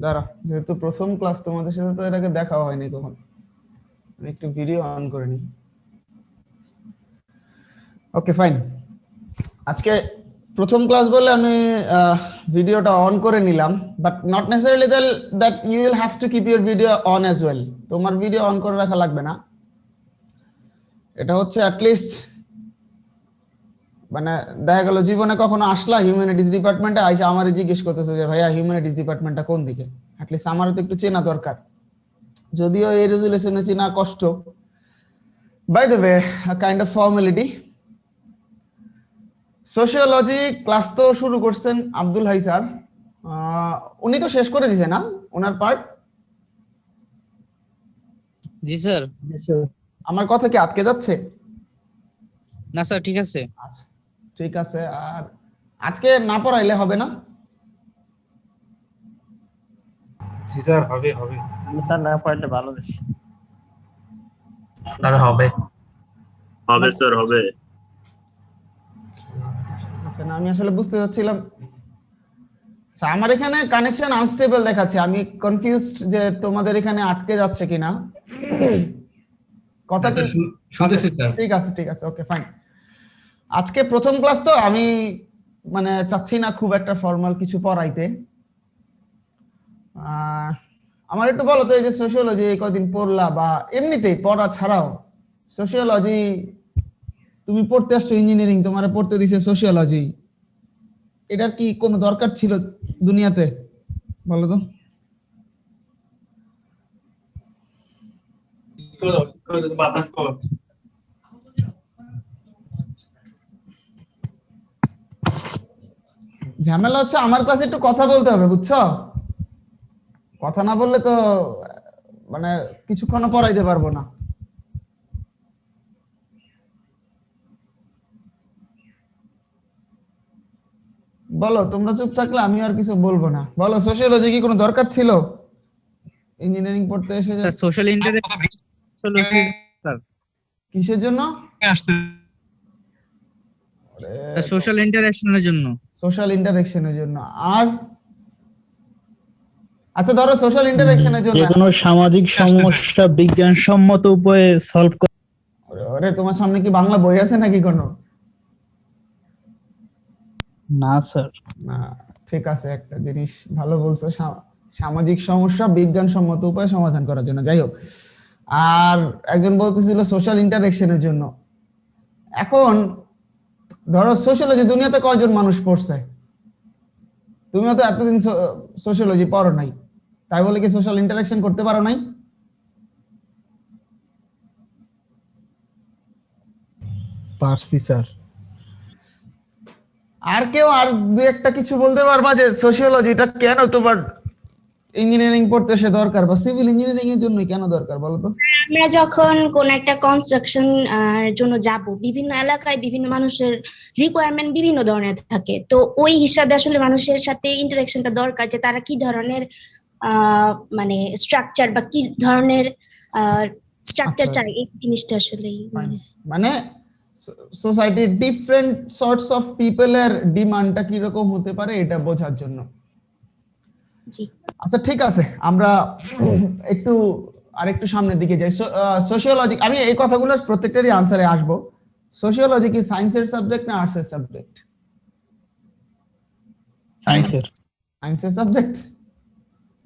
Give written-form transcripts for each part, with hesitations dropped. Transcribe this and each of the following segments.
দাঁড়া, যেহেতু প্রথম ক্লাস তোমাদের সাথে তো এর আগে দেখা হয়নি কখন, আমি একটু ভিডিও অন করে নিই। ওকে ফাইন, আজকে প্রথম ক্লাস বলে আমি ভিডিওটা অন করে নিলাম, but not necessarily that you will have to keep your video on as well. তোমার ভিডিও অন করে রাখা লাগবে না। এটা হচ্ছে অ্যাটলিস্ট মানে দেখা গেল জীবনে কখনো আসলা হিউম্যানিটিস ডিপার্টমেন্টে আইসা আমারই জিজ্ঞেস করতেছে যে ভাইয়া হিউম্যানিটিস ডিপার্টমেন্টটা কোন দিকে, অ্যাটলিস্ট আমারও তো একটু চেনা দরকার, যদিও এই রেজুলেশনে চেনা কষ্ট। By the way, kind of formality, sociology class তো শুরু করছেন আব্দুল হাই স্যার, উনি তো শেষ করে দিছে না ওনার পার্ট? জি স্যার। আমার কথা কি আটকে যাচ্ছে? না স্যার, ঠিক আছে। আচ্ছা ঠিক আছে। আর আজকে না পড়াইলে হবে না? জি স্যার, হবে হবে। জি স্যার, না পড়লে ভালো বেশি। স্যার হবে হবে স্যার হবে। আচ্ছা না, আমি আসলে বুঝতে চাচ্ছিলাম, আচ্ছা আমার এখানে কানেকশন আনস্টেবল দেখাচ্ছে, আমি কনফিউজড যে তোমাদের এখানে আটকে যাচ্ছে কিনা। কথা কি শুনতেছি স্যার। ঠিক আছে ঠিক আছে, ওকে ফাইন। আজকে প্রথম ক্লাস তো আমি মানে চাচ্ছি না খুব একটা ফর্মাল কিছু পড়াইতে। আমার একটু বলো তো, এই যে সোশিওলজি এই কদিন পড়লা বা এমনিতেই পড়া ছাড়াও সোশিওলজি তুমি পড়তে আসছো, ইঞ্জিনিয়ারিং তোমার পড়তে দিছে সোশিওলজি, এটার কি কোনো দরকার ছিল দুনিয়াতে বলো তো? ঝামেলা হচ্ছে আমার ক্লাসে একটু কথা বলতে হবে, বুঝছো? কথা না বললে তো মানে কিছুক্ষণ পড়াইতে পারবো না। বলো, তোমরা চুপ থাকলে আমি আর কিছু বলবো না। বলো, সোশিওলজি কি কোনো দরকার ছিল ইঞ্জিনিয়ারিং পড়তে এসে? স্যার সোশ্যাল ইন্টারেকশন স্যার কিসের জন্য? সোশ্যাল ইন্টারেকশনের জন্য। সোশ্যাল ইন্টারেকশনের জন্য। আর আচ্ছা ধরো সোশ্যাল ইন্টারেকশনের জন্য যে কোনো সামাজিক সমস্যা বিজ্ঞানসম্মত উপায়ে সলভ করা। আরে তোমার সামনে কি বাংলা বই আছে নাকি কোনো? না স্যার। না ঠিক আছে, একটা জিনিস ভালো বলছো, সামাজিক সমস্যা বিজ্ঞানসম্মত উপায়ে সমাধান করার জন্য। যাই হোক, আর একজন বলতেছিল সোশ্যাল ইন্টারেকশনের জন্য। এখন ধরো সোশিওলজি দুনিয়াতে কয়জন মানুষ পড়ছে? তুমিও তো এতদিন সোশিওলজি পড়ো নাই, তাই বলে কি সোশ্যাল ইন্টারেকশন করতে পারো নাই? পারছি স্যার। আর কেউ আর দু একটা কিছু বলতে পারবা যে সোশিওলজিটা কেন তোমার ইঞ্জিনিয়ারিং পড়তে এসে দরকার, বা সিভিল ইঞ্জিনিয়ারিং এর জন্য কেন দরকার বলো তো? আমরা যখন কোন একটা কনস্ট্রাকশন জন্য যাব, বিভিন্ন এলাকায় বিভিন্ন মানুষের রিকোয়ারমেন্ট বিভিন্ন ধরনের থাকে, তো ওই হিসাবে আসলে মানুষের সাথে ইন্টারেকশনটা দরকার, যে তারা কি ধরনের মানে স্ট্রাকচার বা কি ধরনের স্ট্রাকচার চাই, এই জিনিসটা আসলে মানে সোসাইটির ডিফারেন্ট সর্টস অফ পিপলের ডিমান্ডটা কি রকম হতে পারে এটা বোঝার জন্য। জি আচ্ছা ঠিক আছে, আমরা একটু আরেকটু সামনের দিকে যাই। সোশিওলজি, আমি এই কথাগুলোর প্রত্যেকটারই আনসারে আসব। সোশিওলজি কি সায়েন্সের সাবজেক্ট না আর্টসের সাবজেক্ট? সায়েন্সের। সায়েন্সের subject?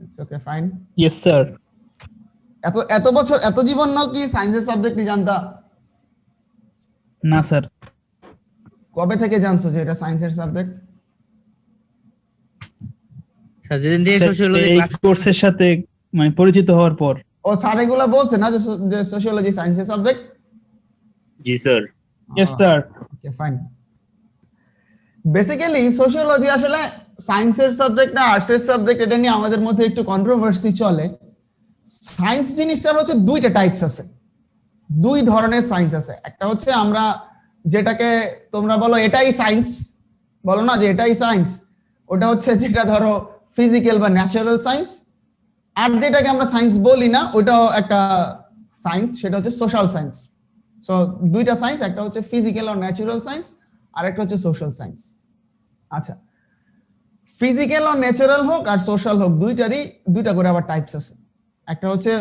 It's okay fine. Yes sir. এত বছর এত জীবন নাও কি সায়েন্সের সাবজেক্টই জানতা? না স্যার। কবে থেকে জানছো যে এটা সায়েন্সের সাবজেক্ট? স্যার যেদিন থেকে সোশিওলজি ক্লাস কোর্সের সাথে মানে পরিচিত হওয়ার পর। ও স্যার এগুলা বলছে না যে সোশিওলজি সায়েন্সের subject? Ji sir. Yes sir. Okay fine. Basically sociology আসলে সায়েন্সের সাবজেক্ট না আর্টসের সাবজেক্ট, এটা নিয়ে আমাদের মধ্যে একটু কন্ট্রোভার্সি চলে। সায়েন্স জিনিসটার হচ্ছে দুইটা টাইপস আছে, দুই ধরনের সায়েন্স আছে। একটা হচ্ছে আমরা যেটাকে তোমরা বলো এটাই সায়েন্স, বলো না যে এটাই সায়েন্স, ওটা হচ্ছে যেটা ধরো ফিজিক্যাল বা ন্যাচারাল সায়েন্স। আর যেটাকে আমরা সায়েন্স বলি না, ওটাও একটা সায়েন্স, সেটা হচ্ছে সোশ্যাল সায়েন্স। সো দুইটা সায়েন্স, একটা হচ্ছে ফিজিক্যাল আর ন্যাচারাল সায়েন্স, আর একটা হচ্ছে সোশ্যাল সায়েন্স। আচ্ছা, ফিজিক্যাল ও ন্যাচারাল হোক আর সোশ্যাল হোক, দুইটা করে আবার টাইপস আছে। একটা হচ্ছে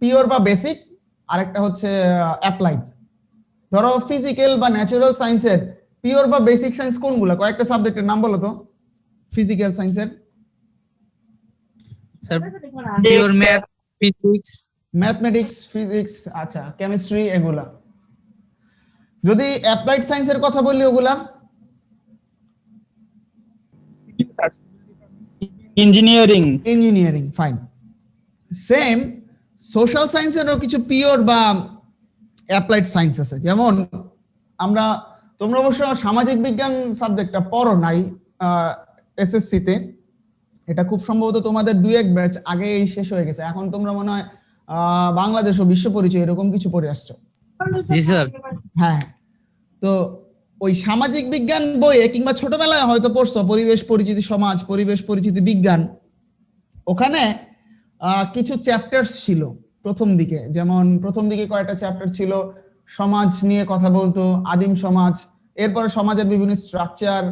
পিওর বা বেসিক, আর একটা হচ্ছে অ্যাপ্লাইড। ধরো ফিজিক্যাল বা ন্যাচারাল সায়েন্সের পিওর বা বেসিক সায়েন্স কোনগুলো? কয়েকটা সাবজেক্টের নাম বলো তো ফিজিক্যাল সায়েন্সের। Sir pure math, physics, mathematics, physics, আচ্ছা, কেমিস্ট্রি, এগুলা। যদি অ্যাপ্লাইড সায়েন্সের কথা বলি, ওগুলা engineering. Engineering, fine. Same social সায়েন্সেরও কিছু পিওর বা অ্যাপ্লাইড সায়েন্স আছে। যেমন তোমরা অবশ্য সামাজিক বিজ্ঞান সাবজেক্টটা পড়ো নাই এসএসসি তে, এটা খুব সম্ভবত তোমাদের 2-1 ব্যাচ আগেই শেষ হয়ে গেছে। এখন তোমরা মনে হয় বাংলাদেশ ও বিশ্ব পরিচয় এরকম কিছু পড়ে আসছো। জি স্যার। হ্যাঁ, তো ওই সামাজিক বিজ্ঞান বইয়ে কিংবা ছোটবেলায় হয়তো পড়ছো পরিবেশ পরিচিতি সমাজ, পরিবেশ পরিচিতি বিজ্ঞান। ওখানে কিছু চ্যাপ্টার্স ছিল প্রথম দিকে, যেমন প্রথম দিকে কয়েকটা চ্যাপ্টার ছিল সমাজ নিয়ে কথা বলতো, আদিম সমাজ, এরপরে সমাজের বিভিন্ন স্ট্রাকচার,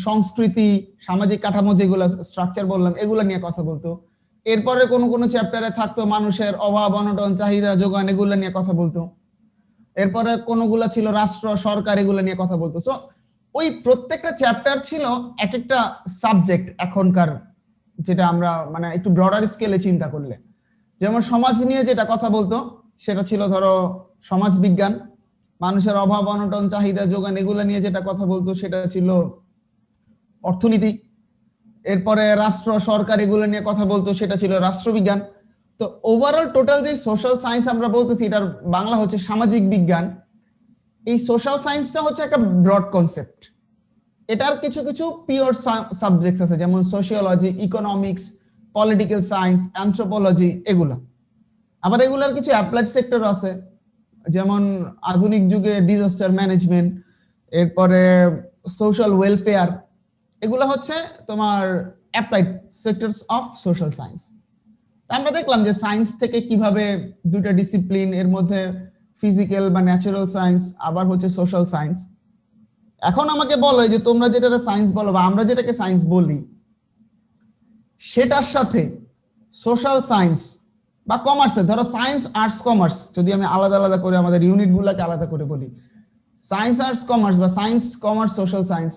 সংস্কৃতি, সামাজিক কাঠামো, যেগুলো স্ট্রাকচার বললাম, এগুলো নিয়ে কথা বলতো। এরপরে কোনো চ্যাপ্টারে থাকতো মানুষের অভাব অনটন, চাহিদা যোগান, এগুলো নিয়ে কথা বলতো। এরপরে কোনগুলা ছিল রাষ্ট্র সরকার, এগুলো নিয়ে কথা বলতো। সো ওই প্রত্যেকটা চ্যাপ্টার ছিল এক একটা সাবজেক্ট এখনকার, যেটা আমরা মানে একটু ব্রডার স্কেলে চিন্তা করলে। যেমন সমাজ নিয়ে যেটা কথা বলতো সেটা ছিল ধরো সমাজ বিজ্ঞান, মানুষের অভাব অনটন, চাহিদা যোগান, এগুলো নিয়ে যেটা কথা বলতো সেটা ছিল অর্থনীতি। এরপরে রাষ্ট্র সরকার, এগুলো নিয়ে কথা বলতো সেটা ছিল রাষ্ট্রবিজ্ঞান। তো ওভারঅল টোটাল যে সোশ্যাল সায়েন্স আমরা বলতেছি, এটার বাংলা হচ্ছে সামাজিক বিজ্ঞান। এই সোশ্যাল সায়েন্সটা হচ্ছে একটা ব্রড কনসেপ্ট। এটার কিছু কিছু পিওর সাবজেক্টস আছে, যেমন sociology, economics, political science, anthropology, এগুলা। আবার এগুলার কিছু অ্যাপ্লাইড সেক্টর আছে, যেমন আধুনিক যুগে ডিজাস্টার ম্যানেজমেন্ট, এরপরে সোশ্যাল ওয়েলফেয়ার, এগুলো হচ্ছে তোমার applied sectors of social science. আমরা দেখলাম যে সায়েন্স থেকে কিভাবে দুইটা ডিসিপ্লিন, এর মধ্যে ফিজিক্যাল বা ন্যাচারাল সায়েন্স, আবার হচ্ছে সোশ্যাল সায়েন্স। এখন আমাকে বলো যে তোমরা যেটা সায়েন্স বলো বা আমরা যেটাকে সায়েন্স বলি, সেটার সাথে সোশ্যাল সায়েন্স বা কমার্সে, ধরো সায়েন্স আর্টস কমার্স, যদি আমি আলাদা আলাদা করে আমাদের ইউনিট গুলাকে আলাদা করে বলি, সায়েন্স আর্টস কমার্স বা সায়েন্স কমার্স সোশ্যাল সায়েন্স,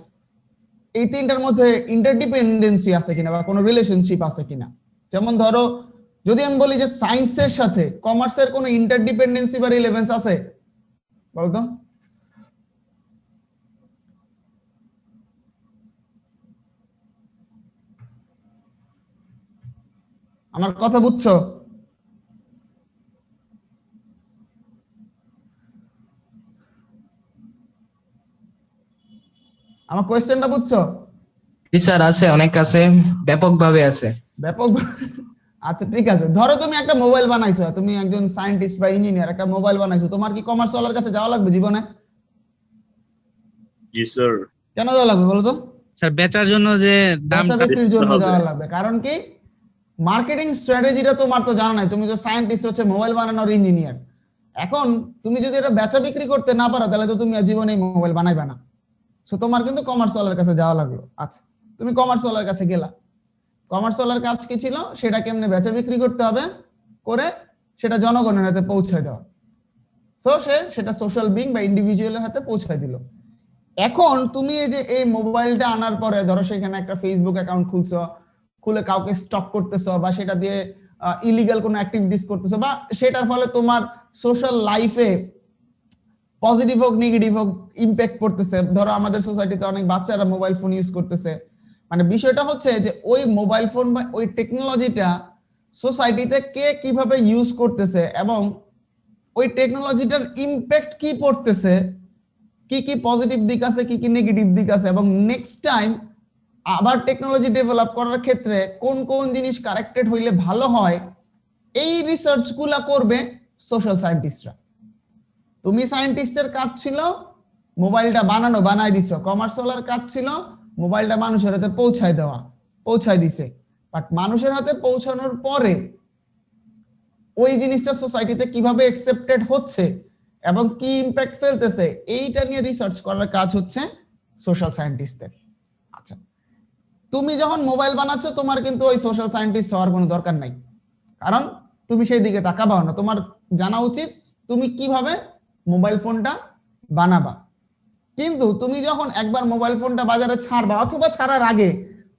এই তিনটার মধ্যে ইন্টারডিপেন্ডেন্সি আছে কিনা বা কোনো রিলেশনশিপ আছে কিনা। যেমন ধরো যদি আমি বলি যে সায়েন্সের সাথে কমার্সের কোনো ইন্টারডিপেন্ডেন্সি বা রিলেভেন্স আছে, বলতো? আমার কথা বুঝছো? আমার কোয়েশ্চেনটা বুঝছো? জি স্যার, আছে, অনেক আছে, ব্যাপকভাবে আছে। ব্যাপক। আচ্ছা ঠিক আছে, ধরো তুমি একটা মোবাইল বানাইছো, তুমি একজন সায়েন্টিস্ট বা ইঞ্জিনিয়ার, একটা মোবাইল বানাইছো, তোমার কি কমার্স ওয়ালার কাছে যাওয়া লাগবে জীবনে? জি স্যার। কেন যাওয়া লাগবে বলো তো? স্যার বেচার জন্য যে দামটা বিক্রির জন্য যাওয়া লাগবে। কারণ কি? মার্কেটিং স্ট্র্যাটেজিটা তোমার তো জানা নাই, তুমি যে সায়েন্টিস্ট হচ্ছে মোবাইল বানানোর ইঞ্জিনিয়ার। এখন তুমি যদি এটা বেচা বিক্রি করতে না পারো, তাহলে তো তুমি জীবনে মোবাইল বানাইবে না। সো তোমার কিন্তু কমার্স ওয়ালার কাছে যাওয়া লাগলো। আচ্ছা, তুমি কমার্স ওয়ালার কাছে গেলা, কমার্স ওয়ালার কাজ কি ছিল? সেটা কেমনে বেচা বিক্রি করতে হবে, করে সেটা জনগণের হাতে পৌঁছায় দেওয়া। সো সেটা সোশ্যাল বিং বা ইন্ডিভিজুয়ালের হাতে পৌঁছায় দিল। এখন তুমি এই যে এই মোবাইলটা আনার পরে ধরো সেখানে একটা ফেসবুক অ্যাকাউন্ট খুলছো, খুলে কাউকে স্টক করতেছো বা সেটা দিয়ে ইলিগাল কোনো অ্যাক্টিভিটিস করতেছো, বা সেটার ফলে তোমার সোশ্যাল লাইফে পজিটিভ হোক নেগেটিভ হোক ইম্প্যাক্ট পড়তেছে। ধরো আমাদের সোসাইটিতে অনেক বাচ্চারা মোবাইল ফোন ইউজ করতেছে। মানে বিষয়টা হচ্ছে যে ওই মোবাইল ফোন বা ওই টেকনোলজিটা সোসাইটিতে কে কিভাবে ইউজ করতেছে এবং ওই টেকনোলজিটার ইম্প্যাক্ট কি পড়তেছে, কি কি পজিটিভ দিক আছে, কি কি নেগেটিভ দিক আছে, এবং নেক্সট টাইম আবার টেকনোলজি ডেভেলপ করার ক্ষেত্রে কোন কোন জিনিস কারেক্টেড হইলে ভালো হয়, এই রিসার্চ গুলা করবে সোশ্যাল সায়েন্টিস্টরা। তুমি সায়েন্টিস্টের কাজ ছিল মোবাইলটা বানানো, বানাই দিছো। কমার্স ওয়ালার কাজ ছিল মোবাইলটা মানুষের হাতে পৌঁছায় দেওয়া, পৌঁছায় দিছে। বাট মানুষের হাতে পৌঁছানোর পরে ওই জিনিসটা সোসাইটিতে কিভাবে অ্যাকসেপ্টেড হচ্ছে এবং কি ইম্প্যাক্ট ফেলতেছে, এইটা নিয়ে রিসার্চ করার কাজ হচ্ছে সোশ্যাল সায়েন্টিস্টদের। আচ্ছা, তুমি যখন মোবাইল বানাচ্ছ তোমার কিন্তু ওই সোশ্যাল সায়েন্টিস্ট হওয়ার কোনো দরকার নাই, কারণ তুমি সেই দিকে তাকাবাও না। তোমার জানা উচিত তুমি কিভাবে মোবাইল ফোনটা বানাবা। কিন্তু তুমি যখন একবার মোবাইল ফোনটা বাজারে ছাড়বা অথবা ছাড়ার আগে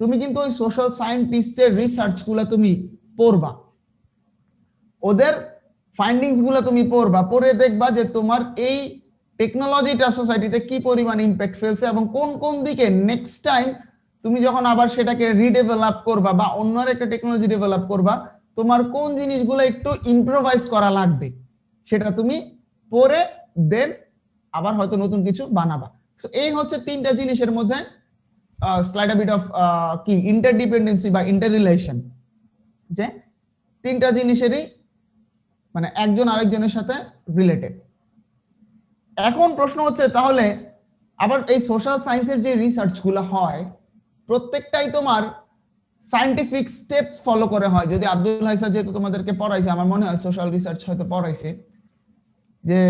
তুমি কিন্তু ওই সোশ্যাল সায়েন্টিস্টের রিসার্চ গুলো তুমি পড়বা, ওদের ফাইন্ডিংস গুলো তুমি পড়বা, পড়ে দেখবা যে তোমার এই টেকনোলজিটা সোসাইটিতে কি পরিমাণ ইম্প্যাক্ট ফেলছে এবং কোন কোন দিকে নেক্সট টাইম তুমি যখন আবার সেটাকে রিডেভেলপ করবা বা অন্য একটা টেকনোলজি ডেভেলপ করবা, তোমার কোন জিনিসগুলো একটু ইম্প্রোভাইজ করা লাগবে সেটা তুমি পড়ে দেন আবার হয়তো নতুন কিছু বানাবা। সো এই হচ্ছে তিনটা জিনিসের মধ্যে স্লাইড বিট অফ কি ইন্টারডিপেন্ডেন্সি বা ইন্টাররিলেশন, যে তিনটা জিনিসেরই মানে একজন আরেকজনের সাথে রিলেটেড। এখন প্রশ্ন হচ্ছে তাহলে আবার এই সোশ্যাল সায়েন্সের যে রিসার্চ গুলো হয় প্রত্যেকটাই তোমার সায়েন্টিফিক স্টেপস ফলো করে হয়। যদি আব্দুল হাই স্যার যেহেতু তোমাদেরকে পড়াইছে, আমার মনে হয় সোশ্যাল রিসার্চ হয়তো পড়াইছে, যে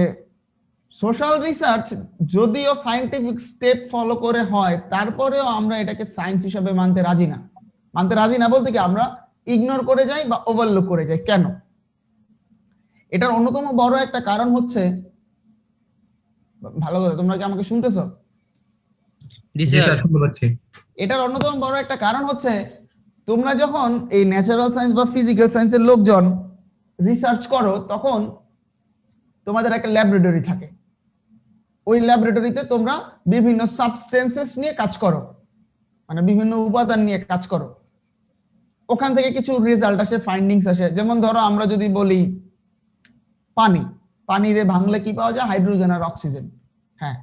সোশ্যাল রিসার্চ যদিও সায়েন্টিফিক স্টেপ ফলো করে হয় তারপরেও আমরা এটাকে সায়েন্স হিসেবে মানতে রাজি না। মানতে রাজি না বলতে কি আমরা ইগনোর করে যাই বা ওভারলুক করে যাই। কেন? এটার অন্যতম বড় একটা কারণ হচ্ছে, ভালো করে তোমরা কি আমাকে শুনতেছো? জি জি স্যার। স্যার, শুনতে পাচ্ছি। এটার অন্যতম বড় একটা কারণ হচ্ছে তোমরা যখন এই ন্যাচারাল সায়েন্স বা ফিজিক্যাল সায়েন্সের লোকজন রিসার্চ করো তখন তোমাদের একটা ল্যাবরেটরি থাকে। ওই ল্যাবরেটরিতে তোমরা বিভিন্ন সাবস্টেন্সেস নিয়ে কাজ করো, মানে বিভিন্ন উপাদান নিয়ে কাজ করো। ওখান থেকে কিছু রেজাল্ট আসে, ফাইন্ডিংস আসে। যেমন ধরো আমরা যদি বলি পানি, পানিরে ভাঙলে কি পাওয়া যায়? হাইড্রোজেন আর অক্সিজেন। হ্যাঁ,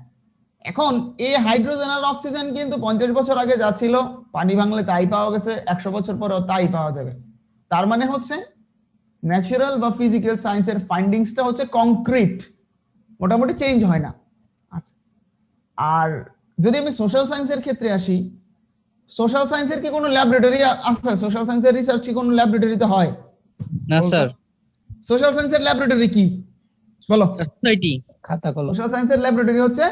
এখন এই হাইড্রোজেন আর অক্সিজেন কিন্তু 50 বছর আগে যা ছিল পানি ভাঙলে তাই পাওয়া গেছে, 100 বছর পরেও তাই পাওয়া যাবে। তার মানে হচ্ছে ন্যাচারাল বা ফিজিক্যাল সায়েন্সের ফাইন্ডিংসটা হচ্ছে কংক্রিট, মোটামুটি চেঞ্জ হয় না। আচ্ছা, আর যদি আমি সোশ্যাল সায়েন্সের ক্ষেত্রে আসি, সোশ্যাল সায়েন্সের কি কোনো ল্যাবরেটরি আছে? সোশ্যাল সায়েন্সের রিসার্চ কি কোনো ল্যাবরেটরিতে হয়? না স্যার। সোশ্যাল সায়েন্সের ল্যাবরেটরি কি বলো? সোসাইটি। খাতা কলম। সোশ্যাল সায়েন্সের ল্যাবরেটরি হচ্ছে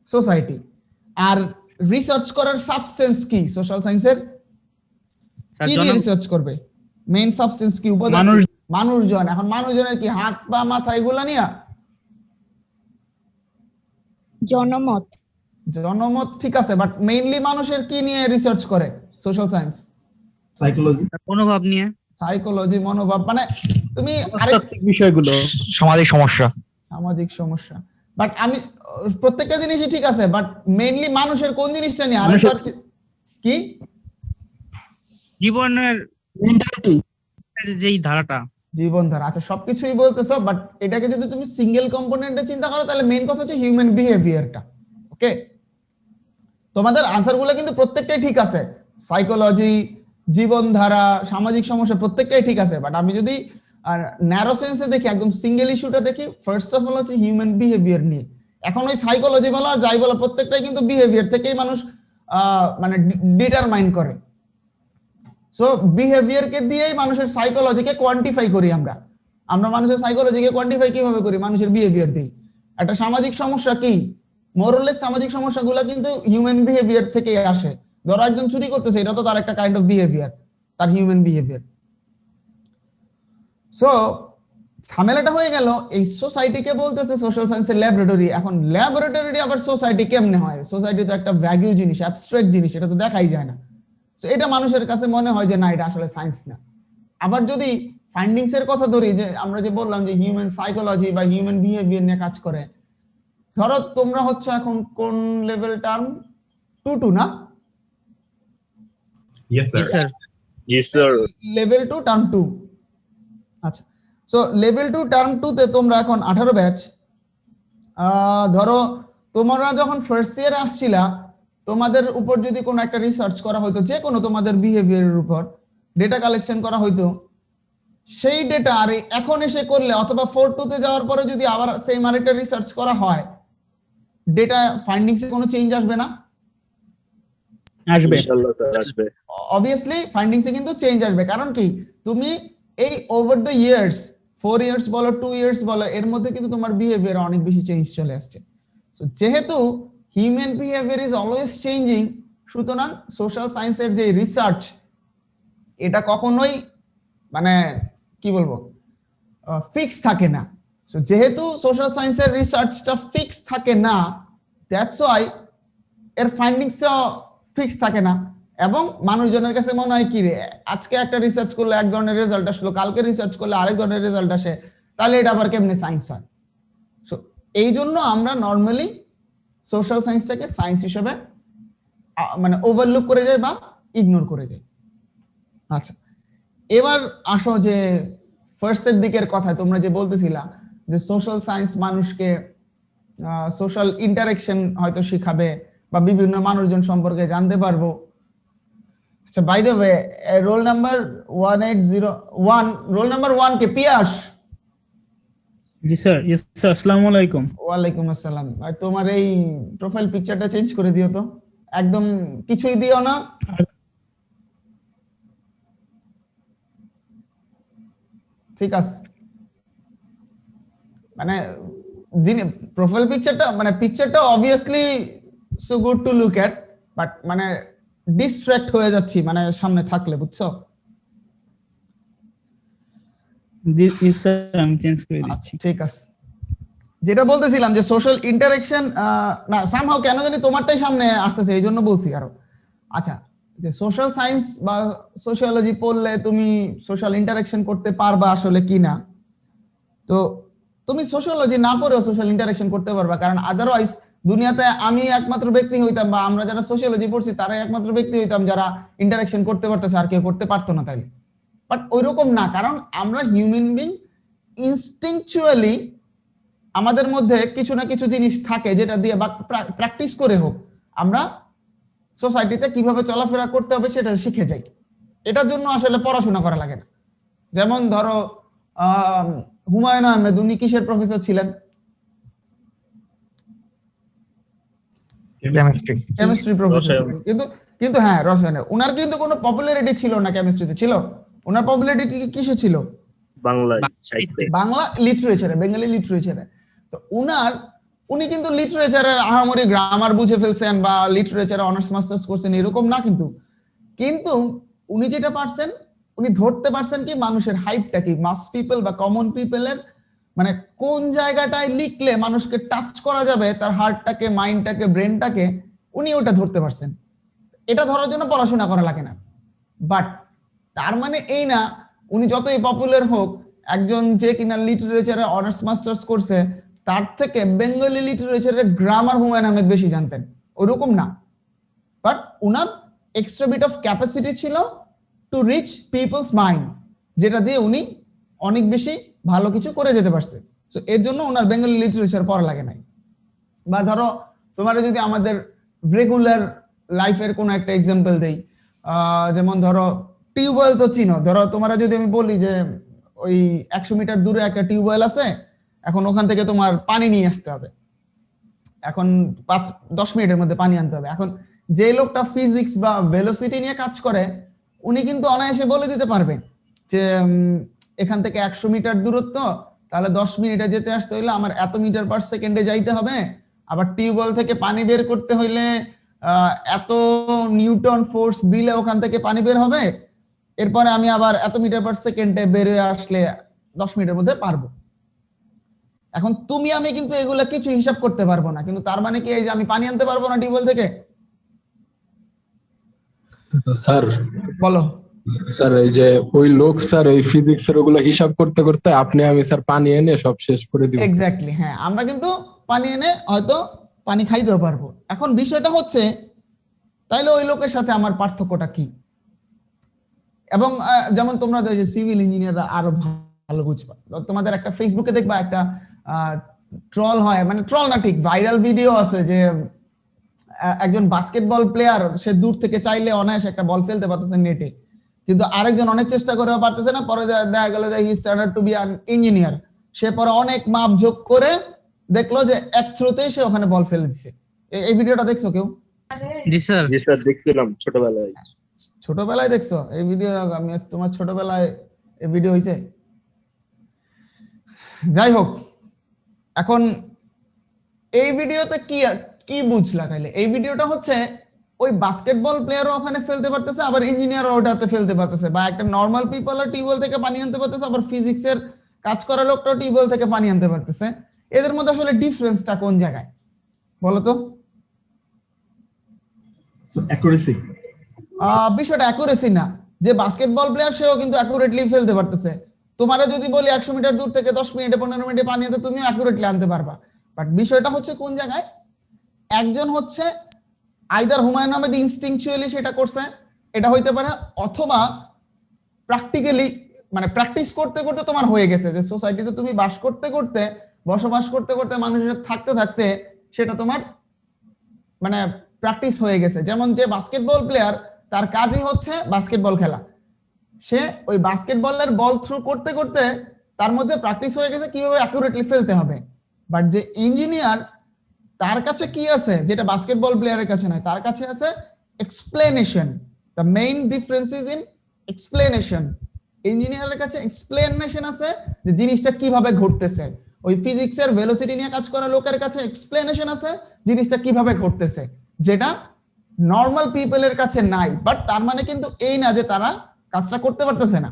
সোসাইটি। আর রিসার্চ করার সাবস্টেন্স কি সোশ্যাল সায়েন্সের? স্যার কি নিয়ে রিসার্চ করবে? মেইন সাবস্টেন্স কি? উপাদান কি? মানুষজন। এখন মানুষজনের কি হাত পা মাথা এগুলা নিয়ে? জনমত। জনমত ঠিক আছে, বাট মেইনলি মানুষের কি নিয়ে রিসার্চ করে সোশ্যাল সায়েন্স? সাইকোলজি। মনোভাব নিয়ে। সাইকোলজি, মনোভাব, মানে তুমি মনস্তাত্ত্বিক বিষয়গুলো, সামাজিক সমস্যা। সামাজিক সমস্যা। বাট আমি প্রত্যেকটা জিনিসই ঠিক আছে, বাট মেইনলি মানুষের কোন জিনিসটা নিয়ে? আরেকবার কি? জীবনের যেই ধারাটা। জীবনধারা। আচ্ছা, সবকিছুই বলতেছো, বাট এটাকে যদি তুমি সিঙ্গেল কম্পোনেন্টে চিন্তা করো তাহলে মেইন কথা হচ্ছে হিউম্যান বিহেভিয়ারটা। ওকে, তোমাদের আনসার গুলো কিন্তু প্রত্যেকটাই ঠিক আছে, সাইকোলজি, জীবনধারা, সামাজিক সমস্যা প্রত্যেকটাই ঠিক আছে। বাট আমি যদি ন্যারো সেন্সে দেখি, একদম সিঙ্গেল ইস্যুটা দেখি, ফার্স্ট অফ অল হচ্ছে হিউম্যান বিহেভিয়ার নিয়ে। এখন ওই সাইকোলজি বলো আর যাই বলো প্রত্যেকটাই কিন্তু বিহেভিয়ার থেকেই মানুষ মানে ডিটারমাইন করে। সো বিহেভিয়ারকে দিয়েই মানুষের সাইকোলজিকে কোয়ান্টিফাই করি আমরা। আমরা মানুষের সাইকোলজিকে কোয়ান্টিফাই কিভাবে করি? মানুষের বিহেভিয়ার দিয়ে। একটা সামাজিক সমস্যা কি? মোরলেস সামাজিক সমস্যাগুলো কিন্তু হিউম্যান বিহেভিয়ার থেকে আসে। ধরো একজন চুরি করতেছে, এটা তো তার একটা কাইন্ড অফ বিহেভিয়ার, তার হিউম্যান বিহেভিয়ার। সো ঝামেলাটা হয়ে গেল, এই সোসাইটিকে বলতেছে সোশ্যাল সায়েন্সের ল্যাবরেটরি। এখন ল্যাবরেটরি আবার সোসাইটি কেমনে হয়? সোসাইটি তো একটা ভ্যাগু জিনিস, অ্যাবস্ট্রাক্ট জিনিস, এটা তো দেখাই যায় না। তো এটা মানুষের কাছে মনে হয় যে না, এটা আসলে সায়েন্স না। আবার যদি ফাইন্ডিংস এর কথা ধরি, যে আমরা যে বললাম যে হিউম্যান সাইকোলজি বা হিউম্যান বিহেভিয়ার নিয়ে কাজ করে, ধরো তোমরা হচ্ছে এখন কোন লেভেল টার্ম 2 না? ইয়েস জি sir. Sir. Ji sir. Level 2 term 2। আচ্ছা, সো লেভেল 2 টার্ম 2 তে তোমরা এখন 18 ব্যাচ। ধরো তোমরা যখন ফার্স্ট ইয়ারে আসছিলা, তোমাদের উপর যদি কোনো একটা রিসার্চ করা হতো, যে কোনো তোমাদের বিহেভিয়ারের উপর ডেটা কালেকশন করা হইতো, সেই ডেটা আর এখন এসে করলে অথবা 4-2 তে যাওয়ার পরে যদি আবার সেম আরেকটা রিসার্চ করা হয়, ডেটা ফাইন্ডিংসে কোনো চেঞ্জ আসবে না? আসবে। ইনশাআল্লাহ স্যার আসবে। অবভিয়াসলি ফাইন্ডিংসে কিন্তু চেঞ্জ আসবে। কারণ কি? তুমি এই ওভার দ্য ইয়ার্স, 4 ইয়ার্স বলো 2 ইয়ার্স বলো, এর মধ্যে কিন্তু তোমার বিহেভিয়ার অনেক বেশি চেঞ্জ চলে আসছে। সো যেহেতু human behaviour is always changing, সুতরাং সোশ্যাল সায়েন্সের যে রিসার্চ এটা কখনোই মানে কি বলবো ফিক্স থাকে না। So, যেহেতু সোশ্যাল সায়েন্সের রিসার্চটা ফিক্স থাকে না, দ্যাটস ওয়াই এর ফাইন্ডিংসটা ফিক্স থাকে না, এবং মানুষজনের কাছে মনে হয় কি রে, আজকে একটা রিসার্চ করলে এক ধরনের রেজাল্ট আসলো, কালকে রিসার্চ করলে আরেক ধরনের রেজাল্ট আসে, তাহলে এটা আবার কেমনে সায়েন্স হয়? সো এই জন্য আমরা নর্মালি সোশ্যাল সায়েন্সটাকে সায়েন্স হিসেবে মানে ওভারলুক করে যাই বা ইগনোর করে যাই। আচ্ছা, এবার আসো যে ফার্স্টের দিকের কথা, তোমরা যে বলতেছিলা যে সোশ্যাল সায়েন্স মানুষকে সোশ্যাল ইন্টারেকশন হয়তো শিখাবে বা বিভিন্ন মানুষজন সম্পর্কে জানতে পারবো। আচ্ছা, by the way, roll number 1801, roll number 1 কে পিয়াস। জি স্যার। ইয়েস স্যার, আসসালামু আলাইকুম। ওয়ালাইকুম আসসালাম। আর তোমার এই প্রোফাইল পিকচারটা চেঞ্জ করে দিও তো, একদম কিছুই দিও না। ঠিক আছে, মানে প্রোফাইল পিকচারটা মানে পিকচারটা obviously so good to look at, but মানে ডিস্ট্রাক্ট হয়ে যাচ্ছি মানে সামনে থাকলে, বুঝছো? জি স্যার, আমি চেঞ্জ করে দিচ্ছি। ঠিক আছে, যেটা বলতেছিলাম যে সোশ্যাল ইন্টারেকশন না সামহাও কেন জানি তোমারটাই সামনে আসতেছে, এই জন্য বলছি আরো। আচ্ছা, যে সোশ্যাল সায়েন্স বা সোশিওলজি পড়লে তুমি সোশ্যাল ইন্টারেকশন করতে পারবা আসলে কি না, তো তুমি সোশিওলজি না পড়েও সোশ্যাল ইন্টারেকশন করতে পারবা, কারণ আদারওয়াইজ দুনিয়াতে আমি একমাত্র ব্যক্তি হইতাম বা আমরা যারা সোশিওলজি পড়ছি তারাই একমাত্র ব্যক্তি হইতাম যারা ইন্টারেকশন করতে পারতেছে, আর কেউ করতে পারতো না। তাইলে বাট ওইরকম না, কারণ আমরা হিউম্যান বিং ইনস্টিংচুয়ালি আমাদের মধ্যে কিছু না কিছু জিনিস থাকে যেটা দিয়ে বা প্র্যাকটিস করে হোক আমরা সোসাইটিতে কিভাবে চলাফেরা করতে হবে সেটা শিখে যাই। এটার জন্য আসলে পড়াশোনা করা লাগে না। যেমন ধরো হুমায়ুন আহমেদ, উনি কিসের প্রফেসর ছিলেন? Chemistry professor. কিন্তু হ্যাঁ, রসায়নের। উনার কিন্তু কোনো পপুলারিটি ছিল না কেমিস্ট্রিতে, ছিল? উনার পপুলারিটি কিসে ছিল? বাংলা সাহিত্যে, বাংলা লিটারেচারে, বেঙ্গলি লিটারেচারে। তো উনি কিন্তু লিটারেচারের আহামরি গ্রামার বুঝে ফেলছেন বা লিটারেচারে অনার্স মাস্টার্স করছেন এরকম না, কিন্তু উনি যেটা পারছেন, উনি ধরতে পারছেন কি মানুষের হাইপটা কি, মাস পিপল বা কমন পিপলের মানে কোন জায়গাটায় লিখলে মানুষকে টাচ করা যাবে, তার হার্টটাকে, মাইন্ডটাকে, ব্রেনটাকে, উনি ওটা ধরতে পারছেন। এটা ধরার জন্য পড়াশোনা করা লাগে না। বাট তার মানে এই না উনি যতই পপুলার হোক, একজন যে কিনা লিটারেচারে অনার্স মাস্টার্স করছে তার থেকে বেঙ্গলি লিটারেচারের গ্রামার হুমায়ুন আহমেদ বেশি জানতেন, ওরকম না। বাট উনার এক্সট্রা বিট অফ ক্যাপাসিটি ছিল টু রিচ পিপলস মাইন্ড, যেটা দিয়ে উনি অনেক বেশি ভালো কিছু করে যেতে পারছে। সো এর জন্য ওনার বেঙ্গলি লিটারেচার পড়া লাগে নাই। বা ধরো তোমার যদি আমাদের রেগুলার লাইফের কোনো একটা এক্সাম্পল দেই, যেমন ধরো টিউবওয়েল তো চিনো, ধরো তোমরা যদি আমি বলি যে ওই 100 মিটার দূরে একটা টিউবওয়েল আছে, এখন ওখান থেকে তোমার পানি নিয়ে আসতে হবে, এখন 5-10 মিনিটের মধ্যে পানি আনতে হবে। এখন যে লোকটা ফিজিক্স বা ভেলোসিটি নিয়ে কাজ করে উনি কিন্তু অনায়াসে বলে দিতে পারবেন যে এখান থেকে 100 মিটার দূরত্ব, তাহলে 10 মিনিটে যেতে আসতে হইলে আমার এত মিটার পার সেকেন্ডে যাইতে হবে, আবার টিউবওয়েল থেকে পানি বের করতে হইলে এত নিউটন ফোর্স দিলে ওখান থেকে পানি বের হবে, এরপরে আমি আবার এত মিটার পার সেকেন্ডে বের হয়ে আসলে 10 মিনিটের মধ্যে পারবো। এখন তুমি আমি কিন্তু এগুলা কিছু হিসাব করতে পারবো না, কিন্তু তার মানে কি এই যে আমি পানি আনতে পারবো না টিউবওয়েল থেকে? তো স্যার বলো স্যার, এই যে ওই লোক স্যার এই ফিজিক্স এর ওগুলো হিসাব করতে করতে আপনি আমি স্যার পানি এনে সব শেষ করে দিব। এক্স্যাক্টলি, হ্যাঁ, আমরা কিন্তু পানি এনে হয়তো পানি খাইতেও পারবো। এখন বিষয়টা হচ্ছে তাইলে ওই লোকের সাথে আমার পার্থক্যটা কি? এবং যেমন তোমরা সিভিল ইঞ্জিনিয়াররা আরো ভালো বুঝবা, তোমাদের একটা ফেসবুকে দেখবা একটা ট্রল হয়, মানে ট্রল না ঠিক, ভাইরাল ভিডিও আছে যে একজন বাস্কেটবল প্লেয়ার, সে দূর থেকে চাইলে অনায়াসে একটা বল ফেলতে পারতেছে নেটে, কিন্তু আরেকজন অনেক চেষ্টা করেও পারতেছে না, পরে দেখা গেল যে he started to be an engineer, সে পরে অনেক মাপ যোগ করে দেখলো যে এক থ্রোতেই সে ওখানে বল ফেলে দিচ্ছে। এই ভিডিওটা দেখছো কেউ? জি স্যার। জি স্যার, দেখছিলাম ছোটবেলায়। ছোটবেলায় দেখছো এই ভিডিও? আমি তোমার ছোটবেলায় এই ভিডিও হইছে? যাই হোক, এখন এই ভিডিওতে কি বুঝলা তাইলে? এই ভিডিওটা হচ্ছে ওই বাস্কেটবল প্লেয়ারও ওখানে ফেলতে পারতেছে, আবার ইঞ্জিনিয়ারও ওটাতে ফেলতে পারতেছে, বা একটা নর্মাল পিপলও টিউবওয়েল থেকে পানি আনতে পারতেছে, আবার ফিজিক্সের কাজ করা লোকটাও টিউবওয়েল থেকে পানি আনতে পারতেছে। এদের মধ্যে আসলে ডিফারেন্সটা কোন জায়গায় বলো তো? অ্যাকুরেসি। বিষয়টা অ্যাকুরেসি না, যে বাস্কেটবল প্লেয়ার সেও কিন্তু অ্যাকুরেটলি ফেলতে পারতেছে। তোমারে যদি বলি 100 মিটার দূর থেকে 10 মিনিটে 15 মিনিটে পানি আনতে, তুমিও অ্যাকুরেটলি আনতে পারবা। বাট বিষয়টা হচ্ছে কোন জায়গায়, একজন হচ্ছে আইদার হুমায়ুন আহমেদ ইনস্টিংচুয়ালি সেটা করছে, এটা হইতে পারে, অথবা প্র্যাকটিক্যালি মানে প্র্যাকটিস করতে করতে তোমার হয়ে গেছে, যে সোসাইটিতে তুমি বাস করতে করতে, বসবাস করতে করতে, মানুষের থাকতে থাকতে সেটা তোমার মানে প্র্যাকটিস হয়ে গেছে। যেমন যে বাস্কেটবল প্লেয়ার, তার কাজই হচ্ছে বাস্কেটবল খেলা, সে ওই বাস্কেটবলের বল থ্রো করতে করতে তার মধ্যে প্র্যাকটিস হয়ে গেছে কিভাবে অ্যাকুরেটলি ফেলতে হবে। বাট যে ইঞ্জিনিয়ার, তার কাছে কি আছে যেটা বাস্কেটবল প্লেয়ারের কাছে নয়, তার কাছে আছে explanation. The main difference is in explanation. ইঞ্জিনিয়ারের কাছে এক্সপ্লেনেশন আছে যে জিনিসটা কিভাবে ঘটতেছে। ওই ফিজিক্সের ভেলোসিটি নিয়ে কাজ করা লোকের কাছে এক্সপ্লেনেশন আছে জিনিসটা কিভাবে ঘটতেছে, যেটা নর্মাল পিপলের কাছে নাই। বাট তার মানে কিন্তু এই না যে তারা কাজটা করতে পারতেছে না।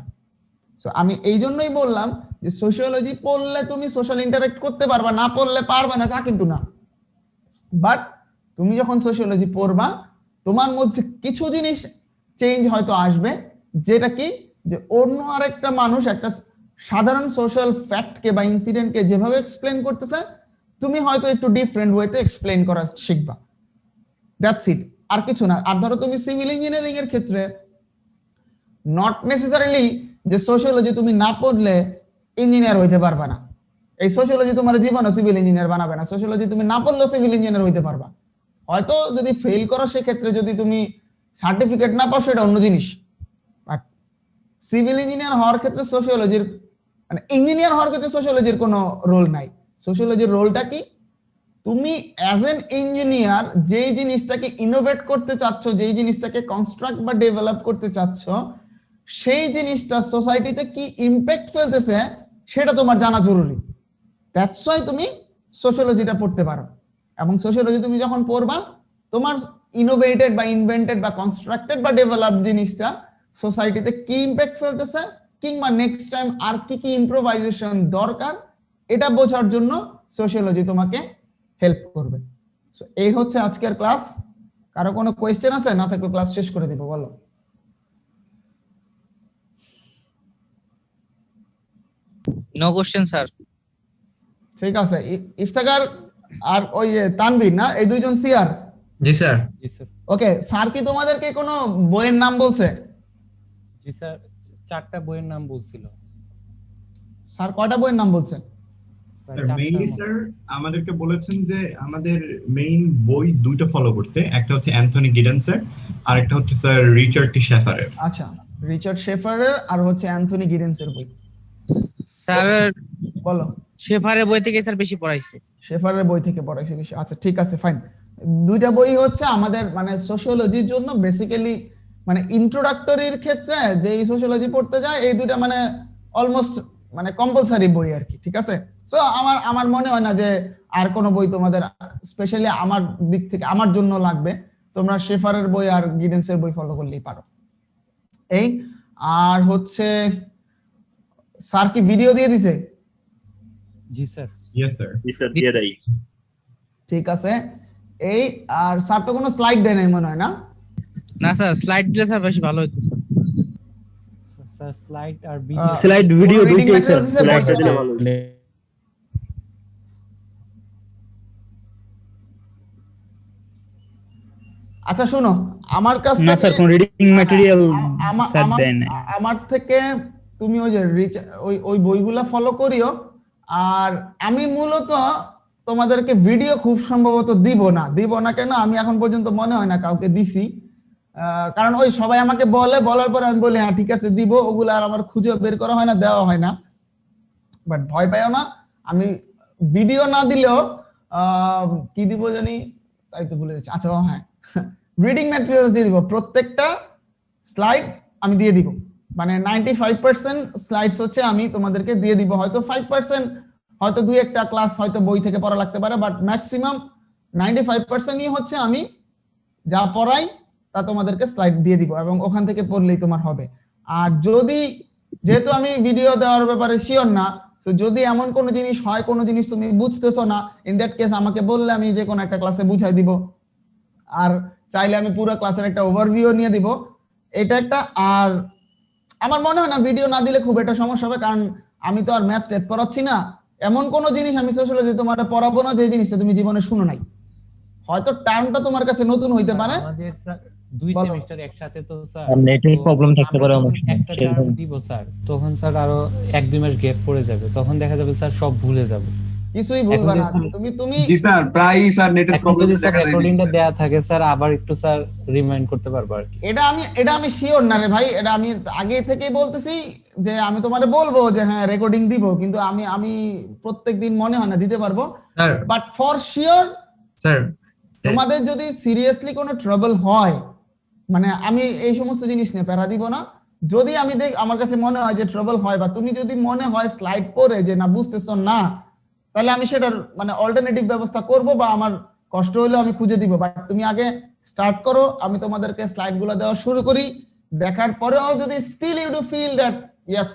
সো আমি এই জন্যই বললাম যে সোশিওলজি পড়লে তুমি সোশ্যাল ইন্টারঅ্যাক্ট করতে পারবা, না পড়লে পারবে না তা কিন্তু না। বাট তুমি যখন সোশিওলজি পড়বা, তোমার মধ্যে কিছু জিনিস চেঞ্জ হয়তো আসবে, যেটা কি, যে অন্য আরেকটা মানুষ একটা সাধারণ সোশ্যাল ফ্যাক্টকে বা ইনসিডেন্টকে যেভাবে এক্সপ্লেন করতেছে, তুমি হয়তো একটু ডিফারেন্ট ওয়েতে এক্সপ্লেন করা শিখবা। দ্যাটস ইট, আর কিছু না। আর ধরো তুমি সিভিল ইঞ্জিনিয়ারিং এর ক্ষেত্রে নট নেসেসারিলি যে সোশিওলজি তুমি না পড়লে ইঞ্জিনিয়ার হইতে পারবা না। এই সোশিওলজি তোমার জীবনে সিভিল ইঞ্জিনিয়ার বানাবে না। সোশিওলজি তুমি না পড়লেও সিভিল ইঞ্জিনিয়ার হইতে পারবা, হয়তো যদি ফেল করো সেক্ষেত্রে যদি তুমি সার্টিফিকেট না পাও সেটা অন্য জিনিস। বাট সিভিল ইঞ্জিনিয়ার হওয়ার ক্ষেত্রে সোশিওলজির মানে ইঞ্জিনিয়ার হওয়ার ক্ষেত্রে সোশিওলজির কোনো রোল নাই। সোশিওলজির রোলটা কি, তুমি অ্যাজ এন ইঞ্জিনিয়ার যেই জিনিসটাকে ইনোভেট করতে চাচ্ছ, যেই জিনিসটাকে কনস্ট্রাক্ট বা ডেভেলপ করতে চাচ্ছ, সেই জিনিসটা সোসাইটিতে কি ইমপ্যাক্ট ফেলতেছে সেটা তোমার জানা জরুরি। দ্যাটস ওয়াই তুমি সোশিওলজিটা পড়তে পারো। এবং সোশিওলজি তুমি যখন পড়বা, তোমার ইনোভেটেড বা ইনভেন্টেড বা কনস্ট্রাক্টেড বা ডেভেলপ জিনিসটা সোসাইটিতে কি ইমপ্যাক্ট ফেলতেছে, কিংবা নেক্সট টাইম আর কি কি ইম্প্রোভাইজেশন দরকার, এটা বোঝার জন্য সোশিওলজি তোমাকে হেল্প করবে। সো এই হচ্ছে আজকের ক্লাস। কারো কোনো কোয়েশ্চেন আছে? না থাকলে ক্লাস শেষ করে দিব, বলো। No question sir. ঠিক আছে, ইফতেখার আর ওই যে তানভীর না, এই দুইজন সিআর। জি স্যার। ওকে, স্যার কি তোমাদেরকে কোনো বইয়ের নাম বলছে? জি স্যার, 4টা বইয়ের নাম বলছিল। স্যার কয়টা বইয়ের নাম বলছে? মেইনলি স্যার আমাদেরকে বলেছেন যে আমাদের মেইন বই দুইটা ফলো করতে, একটা হচ্ছে অ্যান্থনি গিডেন্সের আর একটা হচ্ছে স্যার রিচার্ড টি শেফারের। আচ্ছা, রিচার্ড শেফারের আর হচ্ছে অ্যান্থনি গিডেন্সের বই। স্যার বলো। শেফারের বই থেকে স্যার বেশি পড়াইছে। শেফারের বই থেকে পড়াইছে বেশি। আচ্ছা ঠিক আছে, ফাইন। দুইটা বই হচ্ছে আমাদের মানে সোশিওলজির জন্য বেসিক্যালি মানে ইন্ট্রোডাক্টরির ক্ষেত্রে যে সোশিওলজি পড়তে যায়, এই দুইটা মানে অলমোস্ট মানে কম্পালসারি বই আর কি। ঠিক আছে, সো আমার মনে হয় না যে আর কোনো বই তোমাদের স্পেশালি আমার দিক থেকে আমার জন্য লাগবে। তোমরা শেফারের বই আর গিডেন্সের বই ফলো করলেই পারো। এই আর হচ্ছে স্যার কি ভিডিও দিয়ে দিছে? Ji sir. Yes sir. Ji sir, দিয়ে দেই। ঠিক আছে। এই আর স্যার তো কোনো স্লাইড দেয় নাই মনে হয় না? না স্যার, স্লাইড দিলে স্যার বেশি ভালো হতো স্যার। স্যার স্লাইড আর ভিডিও, স্লাইড ভিডিও দুইটাই স্যার। স্লাইডটা দিলে ভালো হতো। আচ্ছা শোনো, আমার কাছ না স্যার, কোন রিডিং ম্যাটেরিয়াল স্যার দেন না। আমার থেকে তুমি ওই যে ওই বইগুলা ফলো করিও। আর আমি মূলত তোমাদেরকে ভিডিও খুব সম্ভবত দিব না কেন আমি এখন পর্যন্ত মনে হয় না কাউকে দিছি। কারণ ওই সবাই আমাকে বলার পর আমি বলি হ্যাঁ ঠিক আছে দিব, ওগুলো আর আমার খুঁজে বের করা হয় না, দেওয়া হয় না। বাট ভয় পাইও না, আমি ভিডিও না দিলেও কি দিব জানি, তাই তো ভুলে যাচ্ছি। আচ্ছা হ্যাঁ, রিডিং ম্যাটেরিয়ালস দিয়ে দিব। প্রত্যেকটা স্লাইড আমি দিয়ে দিব, মানে 95% স্লাইডস হচ্ছে আমি তোমাদেরকে দিয়ে দিব। হয়তো 5% হয়তো দুই একটা ক্লাস হয়তো বই থেকে পড়া লাগতে পারে, বাট ম্যাক্সিমাম 95%ই হচ্ছে আমি যা পড়াই তা তোমাদেরকে স্লাইড দিয়ে দিব এবং ওখান থেকে পড়লেই তোমার হবে। আর যদি যেহেতু আমি ভিডিও দেওয়ার ব্যাপারে শিওর না, তো যদি এমন কোনো জিনিস হয়, কোনো জিনিস তুমি বুঝতেছো না, ইন দ্যাট কেস আমাকে বললে আমি যে কোনো একটা ক্লাসে বুঝাই দিব, আর চাইলে আমি পুরো ক্লাসের একটা ওভারভিউ নিয়ে দিব। এটা একটা, আর আমার মনে হয় না ভিডিও না দিলে খুব একটা সমস্যা হবে, কারণ আমি তো আর ম্যাথ টেট পড়াচ্ছি না। এমন কোনো জিনিস আমি সোশ্যালজি তোমার পড়াবো না যে জিনিসটা তুমি জীবনে শুনো নাই। হয়তো টার্মটা তোমার কাছে নতুন হইতে পারে। আমাদের স্যার 2 বলো। সেমিস্টার একসাথে তো স্যার আর নেটের প্রবলেম থাকতে পারে অনেক সময়। একটা টার্ম দিব স্যার, তখন স্যার আরো 1-2 মাস গ্যাপ পড়ে যাবে, তখন দেখা যাবে স্যার সব ভুলে যাবে। কিছুই ভুলবা না তুমি জি স্যার, প্রায় স্যার নেটের এখন প্রবলেম যদি স্যার দেখা যায়। রেকর্ডিংটা দেয়া থাকে স্যার, আবার একটু স্যার রিমাইন্ড করতে পারবো আর কি। এটা আমি শিওর না রে ভাই, এটা আমি আগে থেকেই বলতেছি যে আমি তোমারে বলবো যে হ্যাঁ রেকর্ডিং দিব, কিন্তু আমি প্রত্যেকদিন মনে হয় না দিতে পারবো। Sir but for sure sir তোমাদের যদি সিরিয়াসলি কোনো ট্রাবল হয়, মানে আমি এই সমস্ত জিনিস নিয়ে প্যারা দিব না। যদি আমি আমার কাছে মনে হয় যে ট্রাবল হয়, বা তুমি যদি মনে হয় স্লাইড পড়ে যে না বুঝতেছো না, তাহলে আমি সেটার মানে অল্টারনেটিভ ব্যবস্থা করব, বা আমার কষ্ট হলেও আমি খুঁজে দিব। বাট তুমি আগে স্টার্ট করো, আমি তোমাদেরকে স্লাইড গুলো দেওয়া শুরু করি। দেখার পরেও যদি still you do feel that yes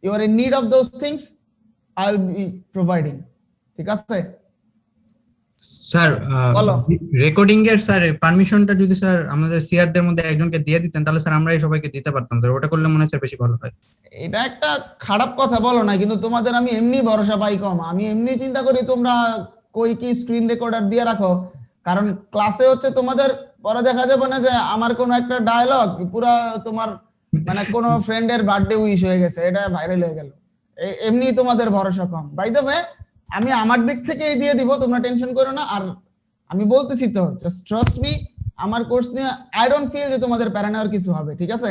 you are in need of those things, I will be providing. ঠিক আছে? স্যার বলো। রেকর্ডিং এর স্যার পারমিশনটা যদি স্যার আমাদের সিআরদের মধ্যে একজনকে দিয়ে দিতেন, তাহলে স্যার আমরাই সবাইকে দিতে পারতাম। স্যার ওটা করলে মনে হচ্ছে বেশি ভালো হয়। এটা একটা খারাপ কথা বলো না, কিন্তু তোমাদের আমি এমনি ভরসা পাই কম। আমি এমনি চিন্তা করি তোমরা কই কি স্ক্রিন রেকর্ডার দিয়ে রাখো, কারণ ক্লাসে হচ্ছে তোমাদের পরে দেখা যাবে না যে আমার কোনো একটা ডায়লগ পুরা তোমার মানে কোনো ফ্রেন্ডের বার্থডে উইশ হয়ে গেছে, এটা ভাইরাল হয়ে গেল। এমনি তোমাদের ভরসা কম। বাই দ্য ওয়ে আমি আমার দিক থেকেই দিয়ে দিব, তোমরা টেনশন করো না। আর আমি বলতেছি তো, জাস্ট ট্রাস্ট মি, আমার কোর্স নিয়ে আই ডোন্ট ফিল যে তোমাদের প্যারা নেওয়ার কিছু হবে। ঠিক আছে?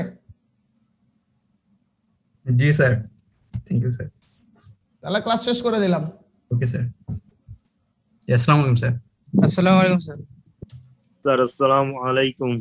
জি স্যার, থ্যাংক ইউ স্যার। তাহলে ক্লাস শেষ করে দিলাম। Okay sir. আসসালামু আলাইকুম স্যার। আসসালামু আলাইকুম স্যার। স্যার আসসালামু আলাইকুম।